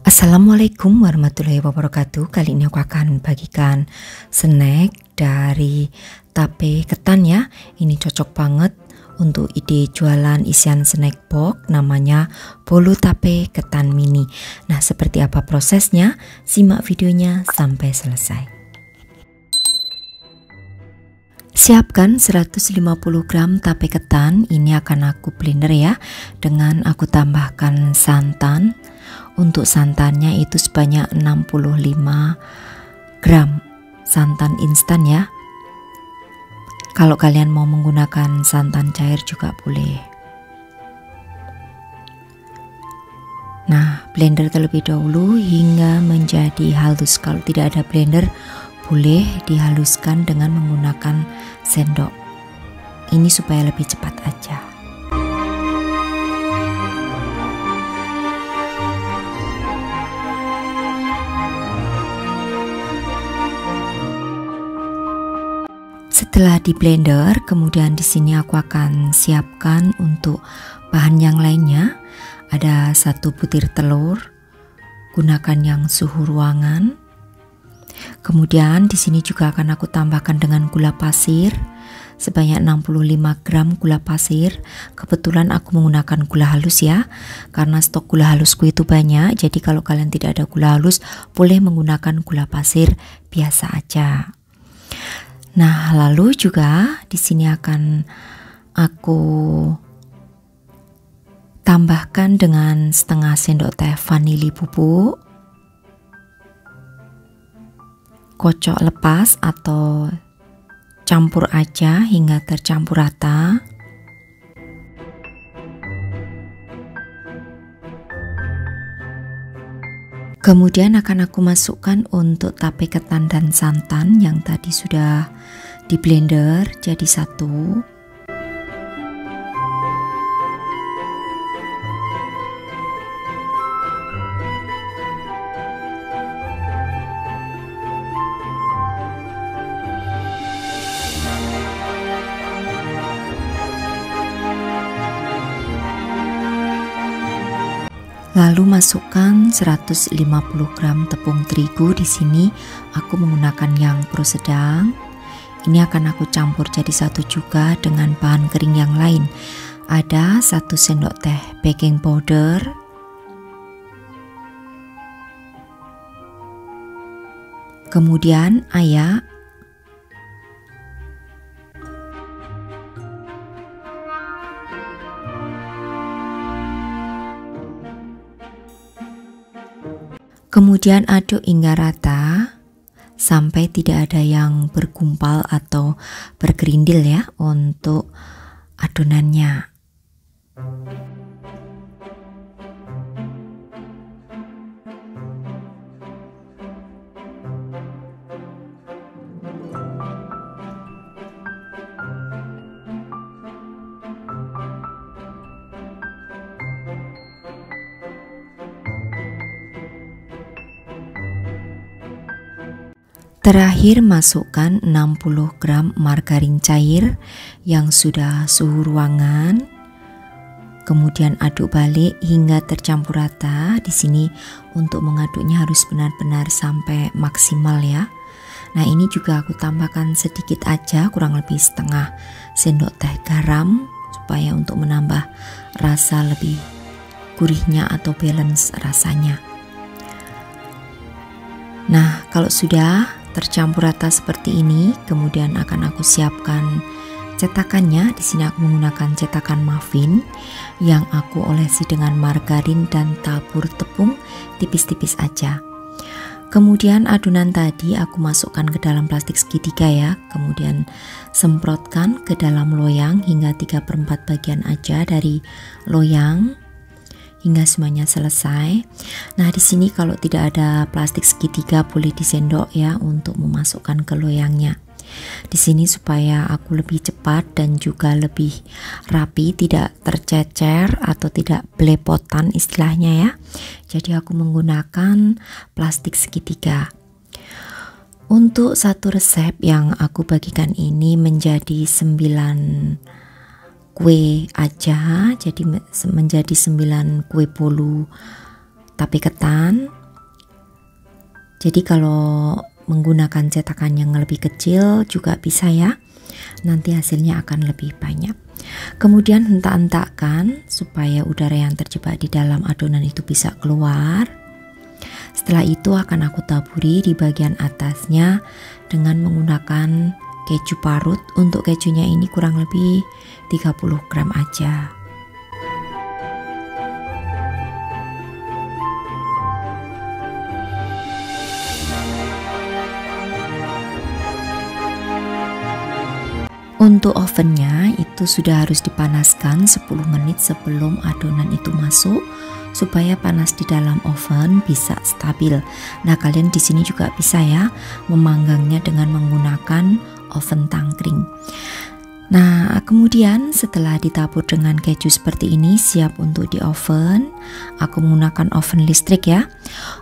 Assalamualaikum warahmatullahi wabarakatuh. Kali ini aku akan bagikan snack dari tape ketan ya. Ini cocok banget untuk ide jualan isian snack box, namanya bolu tape ketan mini. Nah, seperti apa prosesnya? Simak videonya sampai selesai. Siapkan 150 gram tape ketan. Ini akan aku blender ya, dengan aku tambahkan santan. Untuk santannya itu sebanyak 65 gram santan instan ya. Kalau kalian mau menggunakan santan cair juga boleh. Nah, blender terlebih dahulu hingga menjadi halus. Kalau tidak ada blender, boleh dihaluskan dengan menggunakan sendok. Ini supaya lebih cepat aja. Setelah di blender, kemudian di sini aku akan siapkan untuk bahan yang lainnya. Ada 1 butir telur, gunakan yang suhu ruangan. Kemudian di sini juga akan aku tambahkan dengan gula pasir sebanyak 65 gram gula pasir. Kebetulan aku menggunakan gula halus ya, karena stok gula halusku itu banyak. Jadi kalau kalian tidak ada gula halus, boleh menggunakan gula pasir biasa aja. Nah, lalu juga di sini akan aku tambahkan dengan setengah sendok teh vanili bubuk, kocok lepas atau campur aja hingga tercampur rata. Kemudian akan aku masukkan untuk tape ketan dan santan yang tadi sudah di blender jadi satu. Lalu masukkan 150 gram tepung terigu. Di sini aku menggunakan yang pro sedang. Ini akan aku campur jadi satu juga dengan bahan kering yang lain. Ada 1 sendok teh baking powder, kemudian ayak, kemudian aduk hingga rata sampai tidak ada yang bergumpal atau bergerindil ya untuk adonannya. Terakhir masukkan 60 gram margarin cair yang sudah suhu ruangan. Kemudian aduk balik hingga tercampur rata. Di sini untuk mengaduknya harus benar-benar sampai maksimal ya. Nah, ini juga aku tambahkan sedikit aja, kurang lebih setengah sendok teh garam supaya untuk menambah rasa lebih gurihnya atau balance rasanya. Nah, kalau sudah tercampur rata seperti ini, kemudian akan aku siapkan cetakannya. Di sini aku menggunakan cetakan muffin yang aku olesi dengan margarin dan tabur tepung tipis-tipis aja. Kemudian adonan tadi aku masukkan ke dalam plastik segitiga ya. Kemudian semprotkan ke dalam loyang hingga 3/4 bagian aja dari loyang hingga semuanya selesai. Nah, di sini kalau tidak ada plastik segitiga boleh disendok ya untuk memasukkan ke loyangnya. Di sini supaya aku lebih cepat dan juga lebih rapi, tidak tercecer atau tidak belepotan istilahnya ya. Jadi aku menggunakan plastik segitiga. Untuk satu resep yang aku bagikan ini menjadi 9 kue aja, jadi menjadi 9 kue bolu tape ketan. Jadi kalau menggunakan cetakan yang lebih kecil juga bisa ya, nanti hasilnya akan lebih banyak. Kemudian hentak-hentakkan supaya udara yang terjebak di dalam adonan itu bisa keluar. Setelah itu akan aku taburi di bagian atasnya dengan menggunakan keju parut. Untuk kejunya ini kurang lebih 30 gram aja. Untuk ovennya itu sudah harus dipanaskan 10 menit sebelum adonan itu masuk supaya panas di dalam oven bisa stabil. Nah, kalian di sini juga bisa ya memanggangnya dengan menggunakan oven tangkring. Nah, kemudian setelah ditabur dengan keju seperti ini siap untuk di oven. Aku menggunakan oven listrik ya.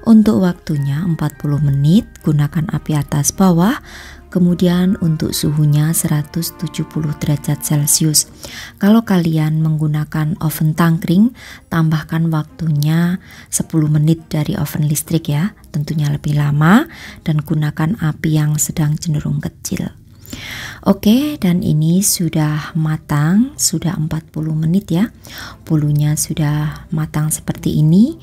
Untuk waktunya 40 menit, gunakan api atas bawah. Kemudian untuk suhunya 170 derajat Celcius. Kalau kalian menggunakan oven tangkring, tambahkan waktunya 10 menit dari oven listrik ya. Tentunya lebih lama dan gunakan api yang sedang cenderung kecil. Oke, dan ini sudah matang, sudah 40 menit ya. Bolunya sudah matang seperti ini.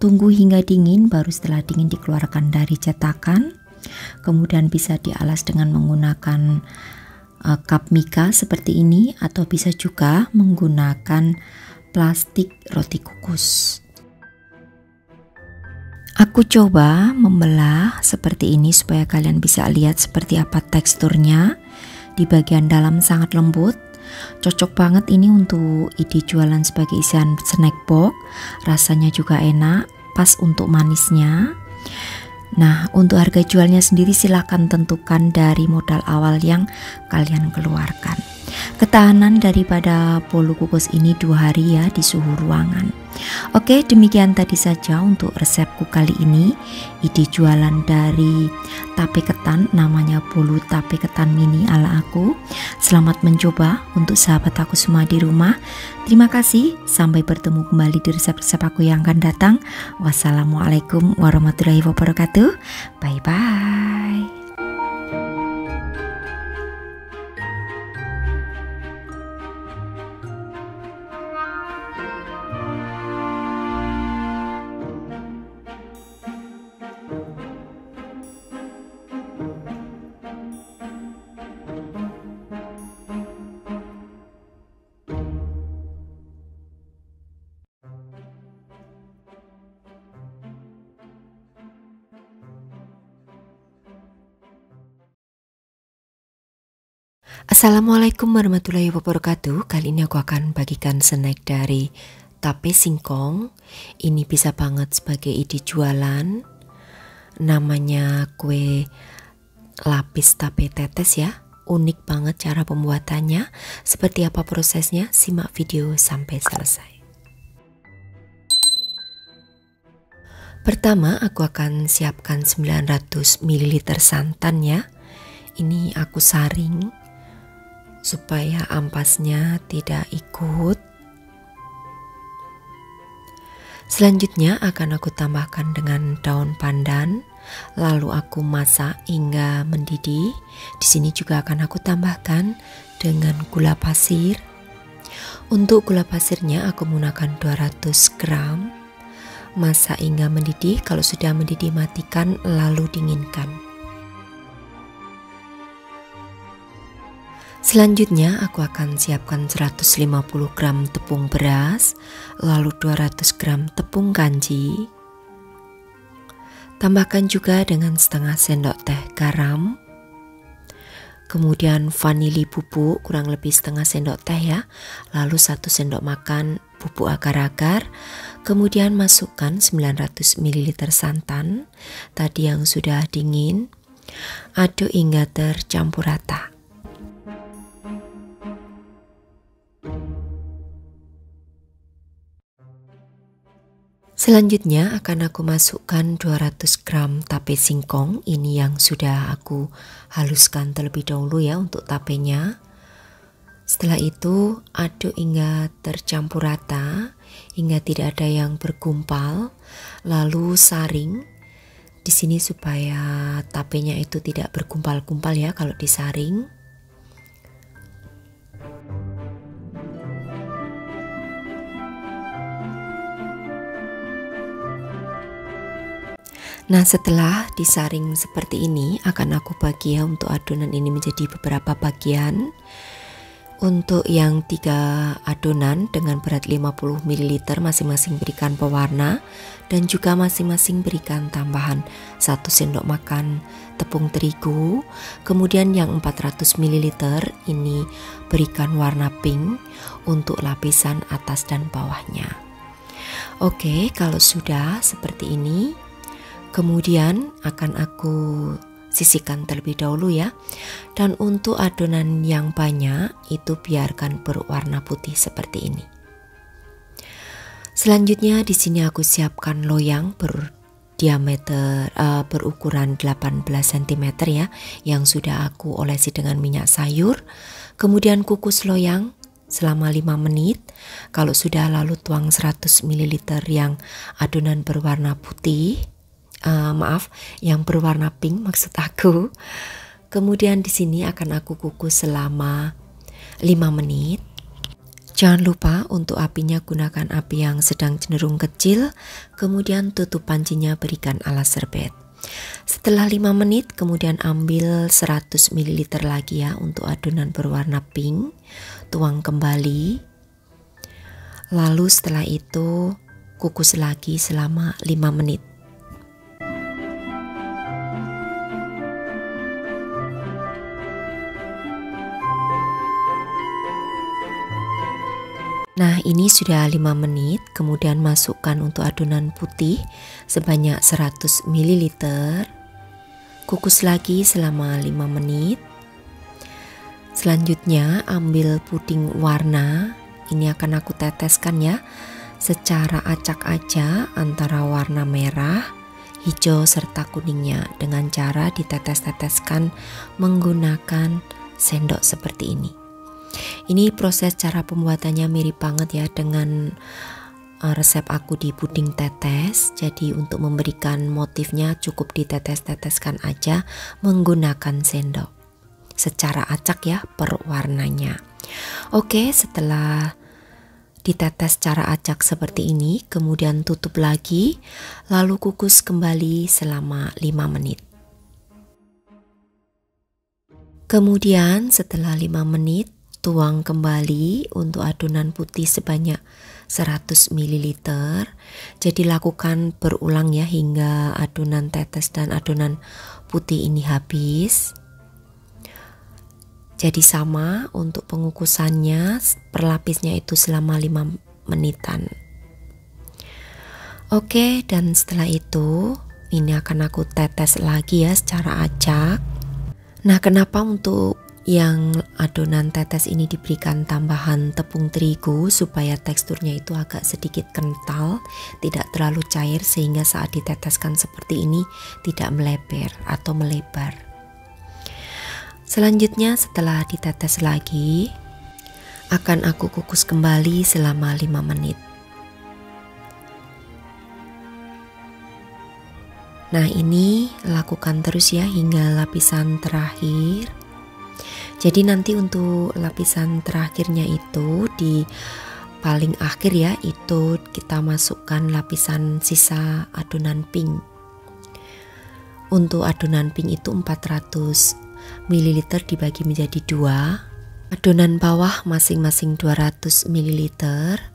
Tunggu hingga dingin, baru setelah dingin dikeluarkan dari cetakan. Kemudian bisa dialas dengan menggunakan cup mika seperti ini, atau bisa juga menggunakan plastik roti kukus. Aku coba membelah seperti ini supaya kalian bisa lihat seperti apa teksturnya. Di bagian dalam sangat lembut. Cocok banget ini untuk ide jualan sebagai isian snack box. Rasanya juga enak, pas untuk manisnya. Nah, untuk harga jualnya sendiri silahkan tentukan dari modal awal yang kalian keluarkan. Ketahanan daripada bolu kukus ini 2 hari ya di suhu ruangan. Oke, demikian tadi saja untuk resepku kali ini. Ide jualan dari tape ketan, namanya bolu tape ketan mini ala aku. Selamat mencoba untuk sahabat aku semua di rumah. Terima kasih, sampai bertemu kembali di resep-resep aku yang akan datang. Wassalamualaikum warahmatullahi wabarakatuh. Bye-bye. Assalamualaikum warahmatullahi wabarakatuh. Kali ini aku akan bagikan snack dari tape singkong. Ini bisa banget sebagai ide jualan. Namanya kue lapis tape tetes ya. Unik banget cara pembuatannya. Seperti apa prosesnya? Simak video sampai selesai. Pertama aku akan siapkan 900 ml santan ya. Ini aku saring supaya ampasnya tidak ikut. Selanjutnya akan aku tambahkan dengan daun pandan, lalu aku masak hingga mendidih. Di sini juga akan aku tambahkan dengan gula pasir. Untuk gula pasirnya aku menggunakan 200 gram. Masak hingga mendidih. Kalau sudah mendidih matikan lalu dinginkan. Selanjutnya aku akan siapkan 150 gram tepung beras, lalu 200 gram tepung kanji. Tambahkan juga dengan setengah sendok teh garam. Kemudian vanili bubuk kurang lebih setengah sendok teh ya. Lalu 1 sendok makan bubuk agar-agar. Kemudian masukkan 900 ml santan tadi yang sudah dingin. Aduk hingga tercampur rata. Selanjutnya akan aku masukkan 200 gram tape singkong. Ini yang sudah aku haluskan terlebih dahulu ya untuk tapenya. Setelah itu aduk hingga tercampur rata, hingga tidak ada yang bergumpal, lalu saring di sini supaya tapenya itu tidak bergumpal-gumpal ya kalau disaring. Nah, setelah disaring seperti ini akan aku bagi ya untuk adonan ini menjadi beberapa bagian. Untuk yang 3 adonan dengan berat 50 ml masing-masing berikan pewarna dan juga masing-masing berikan tambahan 1 sendok makan tepung terigu. Kemudian yang 400 ml ini berikan warna pink untuk lapisan atas dan bawahnya. Oke, kalau sudah seperti ini, kemudian akan aku sisihkan terlebih dahulu ya. Dan untuk adonan yang banyak itu biarkan berwarna putih seperti ini. Selanjutnya di sini aku siapkan loyang berukuran 18 cm ya, yang sudah aku olesi dengan minyak sayur. Kemudian kukus loyang selama 5 menit. Kalau sudah, lalu tuang 100 ml yang adonan berwarna putih. Yang berwarna pink maksud aku. Kemudian di sini akan aku kukus selama 5 menit. Jangan lupa untuk apinya gunakan api yang sedang cenderung kecil. Kemudian tutup pancinya, berikan alas serbet. Setelah 5 menit kemudian ambil 100 ml lagi ya untuk adonan berwarna pink. Tuang kembali. Lalu setelah itu kukus lagi selama 5 menit. Nah, ini sudah 5 menit, kemudian masukkan untuk adonan putih sebanyak 100 ml. Kukus lagi selama 5 menit. Selanjutnya ambil puding warna. Ini akan aku teteskan ya, secara acak aja antara warna merah, hijau serta kuningnya dengan cara ditetes-teteskan menggunakan sendok seperti ini. Ini proses cara pembuatannya mirip banget ya dengan resep aku di puding tetes. Jadi untuk memberikan motifnya cukup ditetes-teteskan aja menggunakan sendok secara acak ya per warnanya. Oke, setelah ditetes secara acak seperti ini, kemudian tutup lagi, lalu kukus kembali selama 5 menit. Kemudian setelah 5 menit tuang kembali untuk adonan putih sebanyak 100 ml. Jadi lakukan berulang ya hingga adonan tetes dan adonan putih ini habis. Jadi sama untuk pengukusannya, perlapisnya itu selama 5 menitan. Oke, dan setelah itu ini akan aku tetes lagi ya secara acak. Nah, kenapa untuk yang adonan tetes ini diberikan tambahan tepung terigu supaya teksturnya itu agak sedikit kental, tidak terlalu cair sehingga saat diteteskan seperti ini tidak melebar atau melebar. Selanjutnya setelah ditetes lagi akan aku kukus kembali selama 5 menit. Nah, ini lakukan terus ya hingga lapisan terakhir. Jadi nanti untuk lapisan terakhirnya itu di paling akhir ya, itu kita masukkan lapisan sisa adonan pink. Untuk adonan pink itu 400 ml dibagi menjadi 2. Adonan bawah masing-masing 200 ml,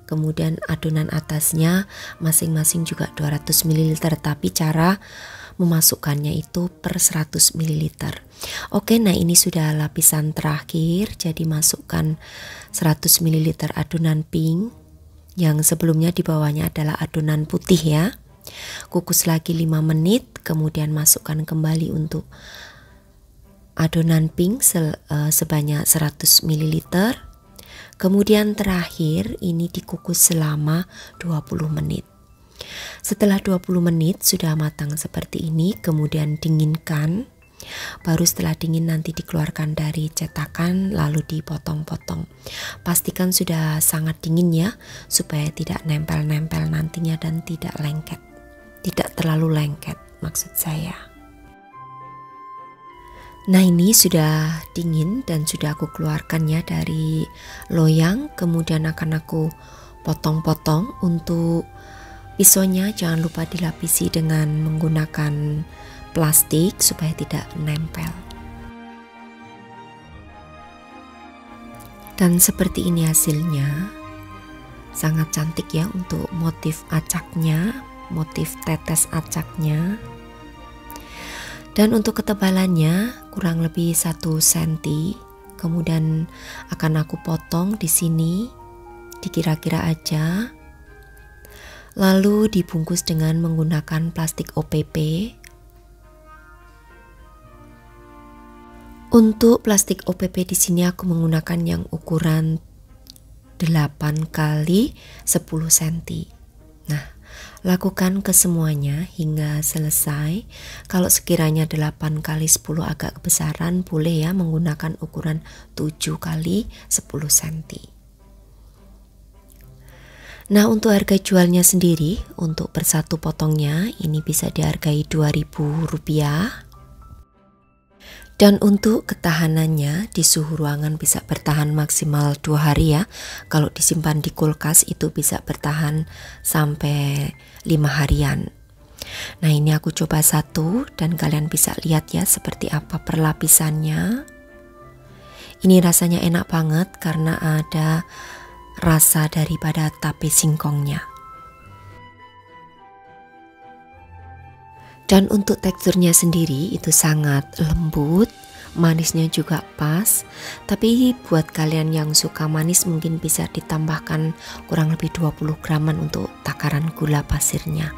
kemudian adonan atasnya masing-masing juga 200 ml, tapi cara memasukkannya itu per 100 ml. Oke, nah ini sudah lapisan terakhir, jadi masukkan 100 ml adonan pink yang sebelumnya di bawahnya adalah adonan putih ya. Kukus lagi 5 menit, kemudian masukkan kembali untuk adonan pink sebanyak 100 ml. Kemudian terakhir ini dikukus selama 20 menit. Setelah 20 menit sudah matang seperti ini, kemudian dinginkan. Baru setelah dingin nanti dikeluarkan dari cetakan lalu dipotong-potong. Pastikan sudah sangat dingin ya, supaya tidak nempel-nempel nantinya dan tidak lengket. Tidak terlalu lengket maksud saya. Nah, ini sudah dingin dan sudah aku keluarkan ya dari loyang. Kemudian akan aku potong-potong. Untuk pisaunya jangan lupa dilapisi dengan menggunakan plastik supaya tidak nempel. Dan seperti ini hasilnya. Sangat cantik ya untuk motif acaknya, motif tetes acaknya. Dan untuk ketebalannya kurang lebih 1 cm. Kemudian akan aku potong di sini, dikira-kira aja. Lalu dibungkus dengan menggunakan plastik OPP. Untuk plastik OPP di sini aku menggunakan yang ukuran 8 kali 10 cm. Nah, lakukan kesemuanya hingga selesai. Kalau sekiranya 8 kali 10 agak kebesaran, boleh ya menggunakan ukuran 7 kali 10 cm. Nah, untuk harga jualnya sendiri, untuk per satu potongnya ini bisa dihargai Rp2.000. Dan untuk ketahanannya di suhu ruangan bisa bertahan maksimal 2 hari ya. Kalau disimpan di kulkas itu bisa bertahan sampai 5 harian. Nah, ini aku coba satu dan kalian bisa lihat ya seperti apa perlapisannya. Ini rasanya enak banget karena ada rasa daripada tape singkongnya. Dan untuk teksturnya sendiri itu sangat lembut, manisnya juga pas. Tapi buat kalian yang suka manis mungkin bisa ditambahkan kurang lebih 20 graman untuk takaran gula pasirnya.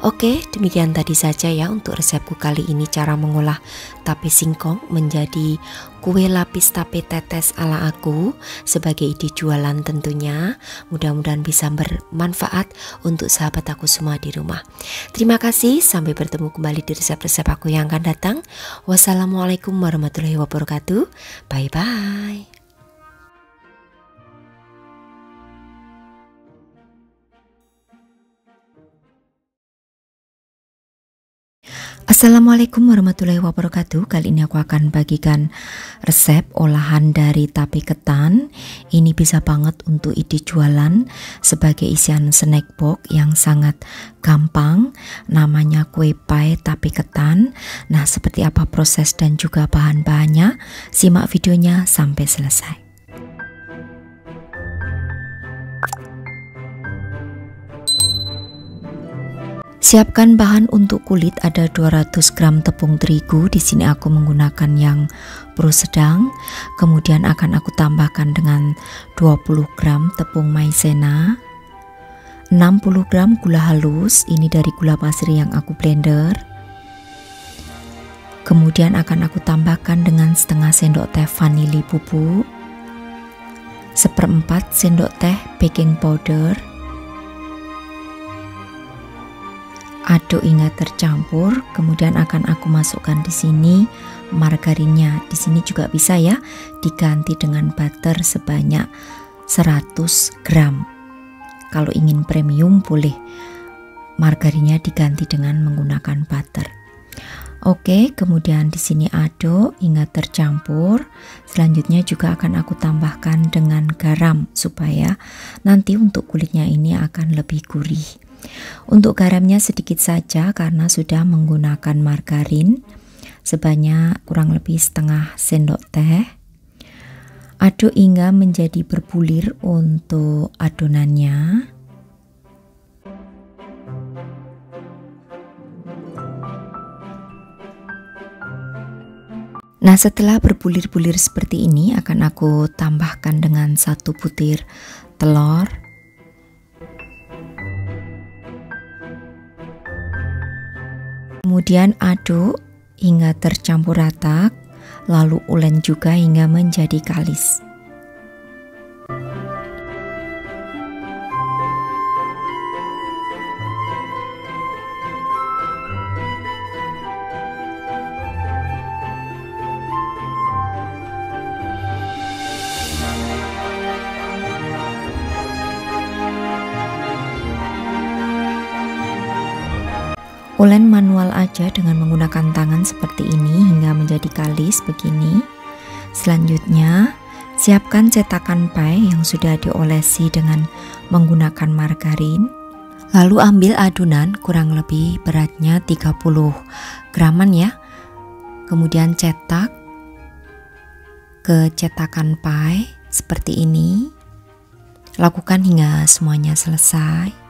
Oke, demikian tadi saja ya untuk resepku kali ini, cara mengolah tape singkong menjadi kue lapis tape tetes ala aku sebagai ide jualan tentunya. Mudah-mudahan bisa bermanfaat untuk sahabat aku semua di rumah. Terima kasih, sampai bertemu kembali di resep-resep aku yang akan datang. Wassalamualaikum warahmatullahi wabarakatuh. Bye-bye. Assalamualaikum warahmatullahi wabarakatuh. Kali ini aku akan bagikan resep olahan dari tape ketan. Ini bisa banget untuk ide jualan sebagai isian snack box yang sangat gampang. Namanya kue pie tape ketan. Nah, seperti apa proses dan juga bahan-bahannya? Simak videonya sampai selesai. Siapkan bahan untuk kulit, ada 200 gram tepung terigu. Di sini aku menggunakan yang pro sedang. Kemudian akan aku tambahkan dengan 20 gram tepung maizena, 60 gram gula halus, ini dari gula pasir yang aku blender. Kemudian akan aku tambahkan dengan setengah sendok teh vanili bubuk, 1/4 sendok teh baking powder. Aduk hingga tercampur, kemudian akan aku masukkan di sini margarinnya. Di sini juga bisa ya diganti dengan butter sebanyak 100 gram. Kalau ingin premium boleh margarinnya diganti dengan menggunakan butter. Oke, kemudian di sini aduk hingga tercampur. Selanjutnya juga akan aku tambahkan dengan garam supaya nanti untuk kulitnya ini akan lebih gurih. Untuk garamnya sedikit saja karena sudah menggunakan margarin sebanyak kurang lebih setengah sendok teh. Aduk hingga menjadi berbulir untuk adonannya. Nah, setelah berbulir-bulir seperti ini akan aku tambahkan dengan 1 butir telur. Kemudian aduk hingga tercampur rata, lalu ulen juga hingga menjadi kalis. Ulen manual aja dengan menggunakan tangan seperti ini hingga menjadi kalis begini. Selanjutnya, siapkan cetakan pie yang sudah diolesi dengan menggunakan margarin. Lalu ambil adonan kurang lebih beratnya 30 graman ya. Kemudian cetak ke cetakan pie seperti ini. Lakukan hingga semuanya selesai.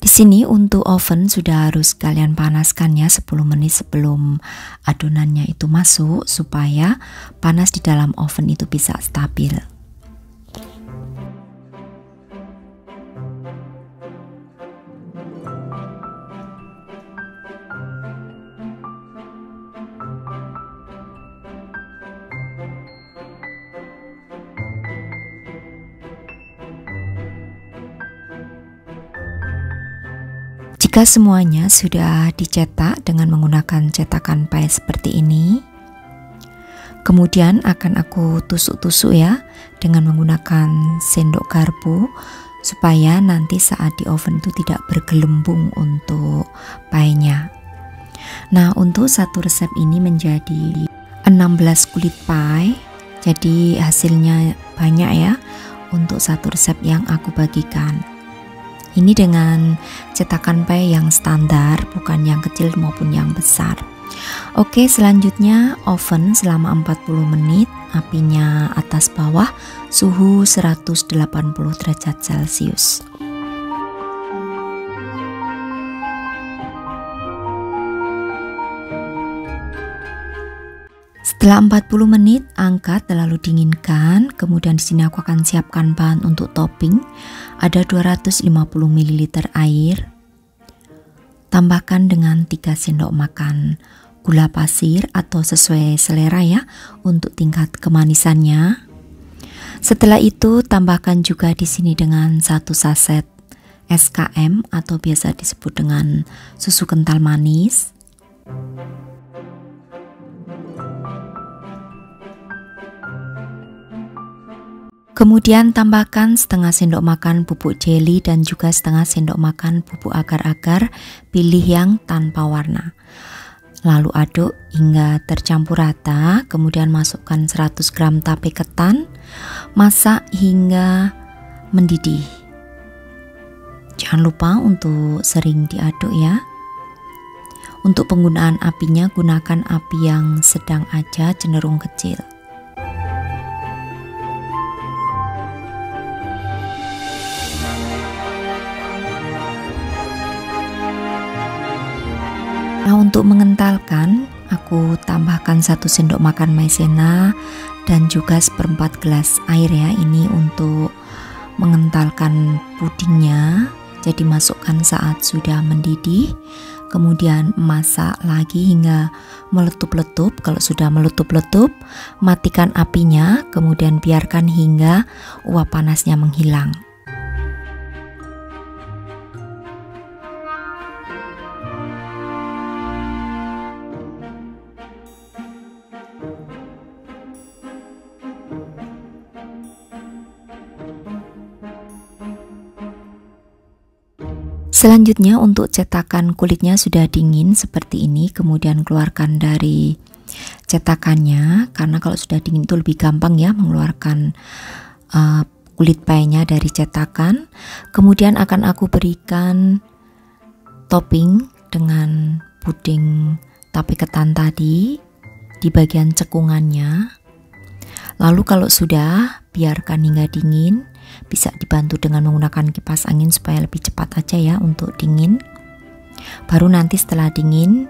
Di sini untuk oven sudah harus kalian panaskan ya 10 menit sebelum adonannya itu masuk supaya panas di dalam oven itu bisa stabil. Jika semuanya sudah dicetak dengan menggunakan cetakan pie seperti ini, kemudian akan aku tusuk-tusuk ya dengan menggunakan sendok garpu supaya nanti saat di oven itu tidak bergelembung untuk pie-nya. Nah, untuk satu resep ini menjadi 16 kulit pie, jadi hasilnya banyak ya untuk satu resep yang aku bagikan. Ini dengan cetakan pie yang standar, bukan yang kecil maupun yang besar. Oke, selanjutnya oven selama 40 menit, apinya atas bawah, suhu 180 derajat Celcius. Setelah 40 menit, angkat lalu dinginkan. Kemudian di sini aku akan siapkan bahan untuk topping. Ada 250 ml air. Tambahkan dengan 3 sendok makan gula pasir atau sesuai selera ya untuk tingkat kemanisannya. Setelah itu tambahkan juga di sini dengan 1 saset SKM atau biasa disebut dengan susu kental manis. Kemudian tambahkan setengah sendok makan bubuk jeli dan juga setengah sendok makan bubuk agar-agar, pilih yang tanpa warna. Lalu aduk hingga tercampur rata, kemudian masukkan 100 gram tape ketan, masak hingga mendidih. Jangan lupa untuk sering diaduk ya. Untuk penggunaan apinya gunakan api yang sedang aja, cenderung kecil. Nah, untuk mengentalkan, aku tambahkan 1 sendok makan maizena dan juga 1/4 gelas air ya. Ini untuk mengentalkan pudingnya. Jadi masukkan saat sudah mendidih, kemudian masak lagi hingga meletup-letup. Kalau sudah meletup-letup, matikan apinya, kemudian biarkan hingga uap panasnya menghilang. Selanjutnya untuk cetakan kulitnya sudah dingin seperti ini, kemudian keluarkan dari cetakannya karena kalau sudah dingin itu lebih gampang ya mengeluarkan kulit pie-nya dari cetakan. Kemudian akan aku berikan topping dengan puding tape ketan tadi di bagian cekungannya. Lalu kalau sudah, biarkan hingga dingin. Bisa dibantu dengan menggunakan kipas angin supaya lebih cepat aja ya untuk dingin. Baru nanti setelah dingin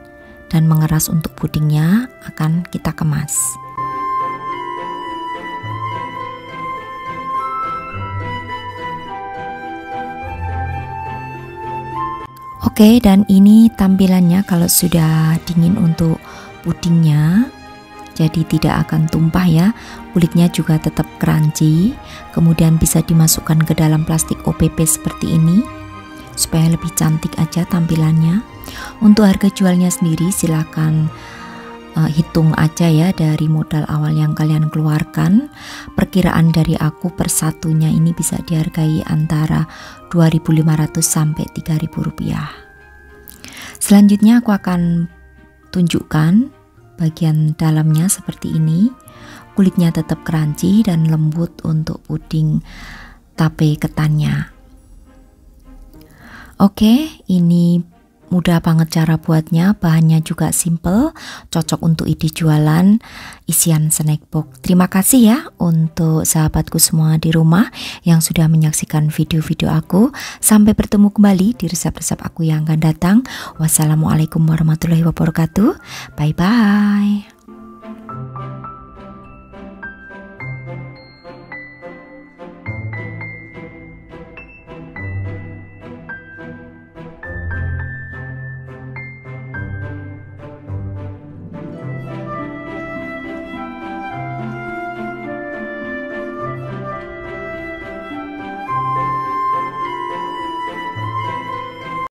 dan mengeras untuk pudingnya akan kita kemas. Oke, dan ini tampilannya kalau sudah dingin untuk pudingnya. Jadi tidak akan tumpah ya, kulitnya juga tetap crunchy. Kemudian bisa dimasukkan ke dalam plastik OPP seperti ini supaya lebih cantik aja tampilannya. Untuk harga jualnya sendiri silakan hitung aja ya dari modal awal yang kalian keluarkan. Perkiraan dari aku per satunya ini bisa dihargai antara 2.500 sampai 3.000 rupiah. Selanjutnya aku akan tunjukkan bagian dalamnya seperti ini. Kulitnya tetap crunchy dan lembut untuk puding tape ketannya. Oke, ini mudah banget cara buatnya, bahannya juga simple, cocok untuk ide jualan isian snack box. Terima kasih ya untuk sahabatku semua di rumah yang sudah menyaksikan video-video aku. Sampai bertemu kembali di resep-resep aku yang akan datang. Wassalamualaikum warahmatullahi wabarakatuh. Bye-bye.